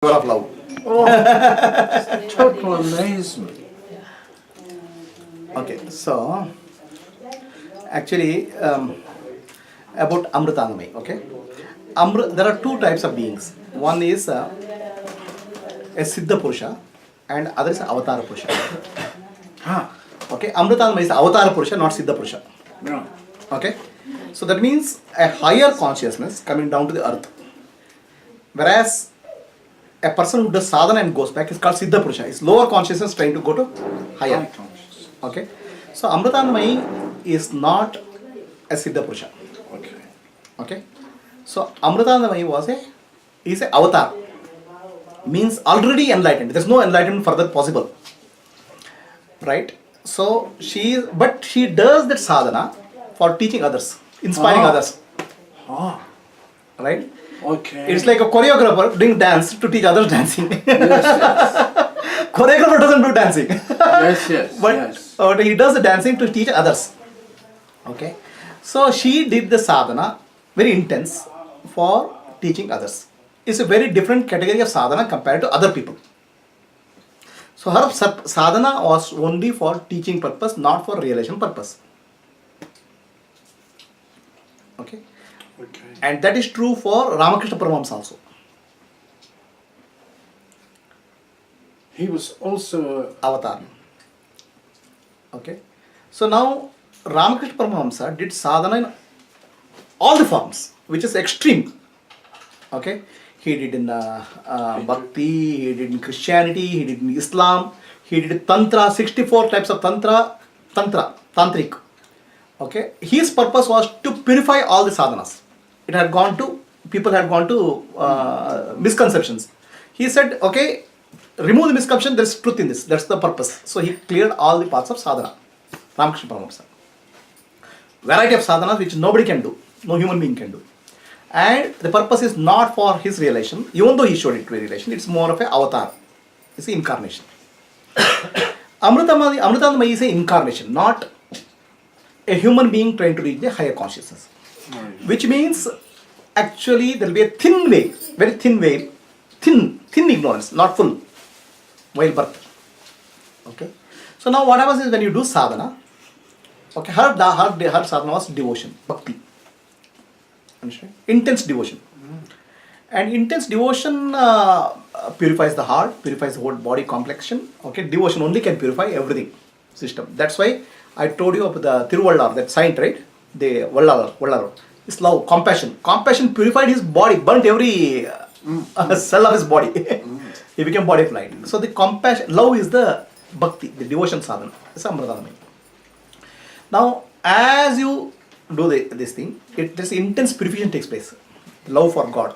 of love. Oh, total amazement. Okay, so actually about Amritanamai. Okay, there are two types of beings. One is a Siddha Purusha, and other is Avatara Purusha. Okay, Amritanamai is Avatara Purusha, not Siddha Purusha. Yeah. Okay, so that means a higher consciousness coming down to the earth, whereas a person who does sadhana and goes back is called Siddha Purusha. It's lower consciousness trying to go to higher. High consciousness. Okay, so Amritanamai is not a Siddha Purusha. Okay. Okay, so Amritanamai is a avatar, means already enlightened. There's no enlightenment further possible, right? So she does that sadhana for teaching others, inspiring others, Ah. right? Okay. It's like a choreographer doing dance to teach others dancing. Yes, Choreographer doesn't do dancing. yes. But Yes. he does the dancing to teach others. Okay, so she did the sadhana very intense for teaching others. It's a very different category of sadhana compared to other people. So her sadhana was only for teaching purpose, not for realization purpose. Okay, Okay. and that is true for Ramakrishna Paramahamsa also. He was also Avatar. Okay, so now Ramakrishna Paramahamsa did sadhana in all the forms, which is extreme. Okay, he did in Bhakti, he did in Christianity, he did in Islam, he did Tantra, 64 types of Tantric. Okay, his purpose was to purify all the sadhanas. People had gone to misconceptions. He said, okay, remove the misconception, there is truth in this, that's the purpose. So he cleared all the paths of sadhana, Ramakrishna Paramahamsa. Variety of sadhanas which nobody can do, no human being can do. And the purpose is not for his realization, even though he showed it to a relation, it's more of an avatar. It's an incarnation. Amritanamai is an incarnation, not a human being trying to reach the higher consciousness. Which means actually there will be a thin veil, very thin veil, thin ignorance, not full, while birth. Okay. So now what happens is when you do sadhana, okay, her sadhana was devotion, bhakti. Understand? Intense devotion. And intense devotion purifies the heart, purifies the whole body complexion. Okay, devotion only can purify everything system. That's why I told you about the Tiruvallar, that saint, right? The Vallalar. It's love, compassion. Compassion purified his body, burnt every cell of his body. He became body of light. So the compassion, love is the bhakti, the devotion sadhana. It's Amritanamai. Now, as you do this thing, this intense purification takes place. Love for God.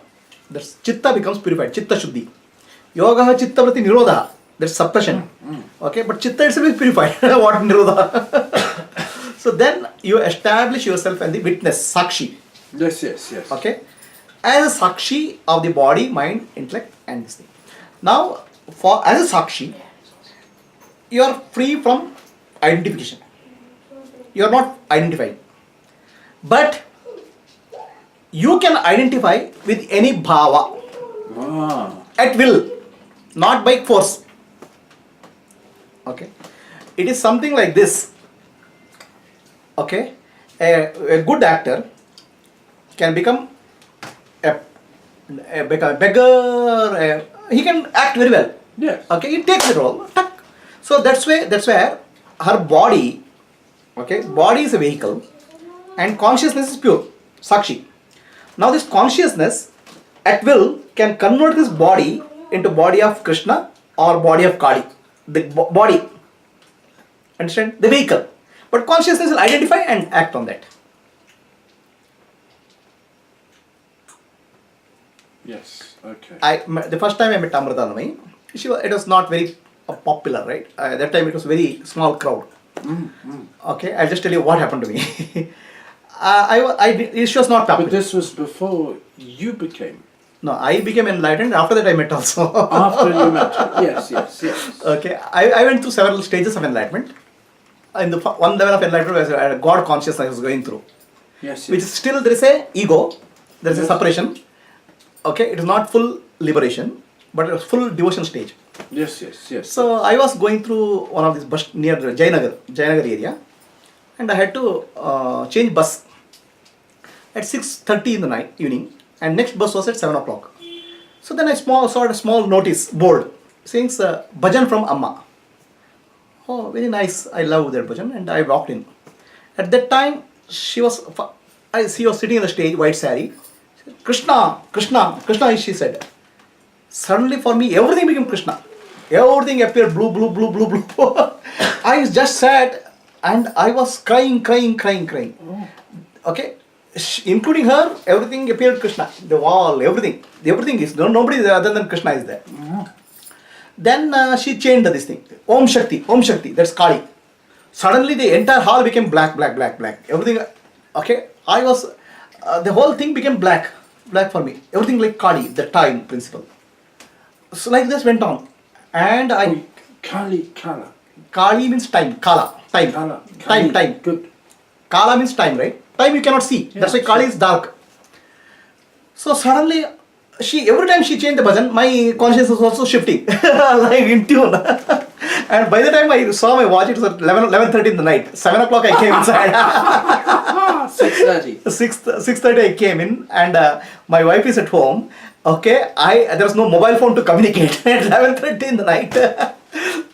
That's chitta becomes purified. Chitta shuddhi. Yoga chitta vrati nirodha. That's suppression. Okay, but chitta itself is purified. What nirodha? So then you establish yourself as the witness, sakshi. Yes. Okay, as a sakshi of the body, mind, intellect, and this thing. Now, as a sakshi, you are free from identification. You are not identifying, but you can identify with any bhava at will, not by force. Okay, it is something like this. Okay, a good actor can become a beggar. He can act very well. Yes. Okay, he takes the role. So that's where her body. Okay, body is a vehicle, and consciousness is pure, sakshi. Now this consciousness at will can convert this body into body of Krishna or body of Kali. The body. Understand? The vehicle. But consciousness will identify and act on that. Yes. Okay. The first time I met Amritanamai, it was not very popular, right? At that time it was very small crowd. Okay, I'll just tell you what happened to me. She was not popular. But this was before you became. No, I became enlightened. After that I met also. After you met her. Yes. Okay, I went through several stages of enlightenment. In the one level of enlightenment was God consciousness I was going through. Yes. Which is still there is a ego, there is a separation. Okay, it is not full liberation. but it was full devotion stage. Yes, yes, yes. So I was going through one of these bus near Jayanagar area, and I had to change bus at 6:30 in the night evening, and next bus was at 7 o'clock. So then I saw a small notice board saying bhajan from Amma. Oh, very nice. I love that bhajan, and I walked in. At that time, she was sitting in the stage, white sari. Krishna, Krishna, Krishna, she said. Suddenly for me, everything became Krishna. Everything appeared blue, blue, blue, blue, blue. I just sat and I was crying. Okay, including her, everything appeared Krishna. The wall, everything is, nobody other than Krishna is there. Then she changed this thing. Om Shakti, that's Kali. Suddenly the entire hall became black. Everything, okay, I was, the whole thing became black for me. Everything like Kali, the time principle. So like this went on. And Kali means time, Kala, time. Good. Kala means time, right? Time you cannot see. Yeah, that's why Kali is dark. So suddenly, every time she changed the bhajan, my consciousness was also shifting, like in tune. And by the time I saw my watch, it was at 11:30 in the night. 7 o'clock I came inside. 6:30. 6:30 I came in, and my wife is at home. Okay, there was no mobile phone to communicate at 11:30 in the night.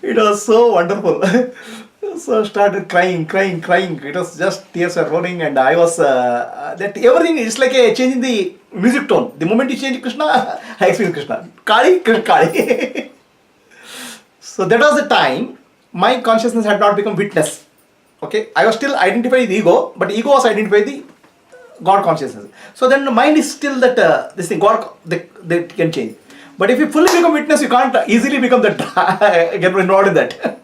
It was so wonderful. So I started crying. It was just tears were rolling, and I was that everything is like changing the music tone. The moment you change Krishna, I experience Krishna. Kali. So that was the time my consciousness had not become witness. Okay, I was still identified with ego, but ego was identified with the God consciousness. So then the mind is still that this thing God that can change. But if you fully become witness, you can't easily become that get involved in that.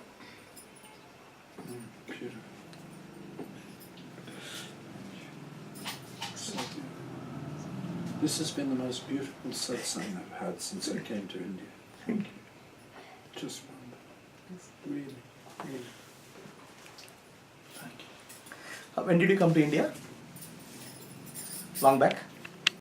This has been the most beautiful satsang I've had since I came to India. Thank you. Just wonderful. Really. Thank you. When did you come to India? Long back?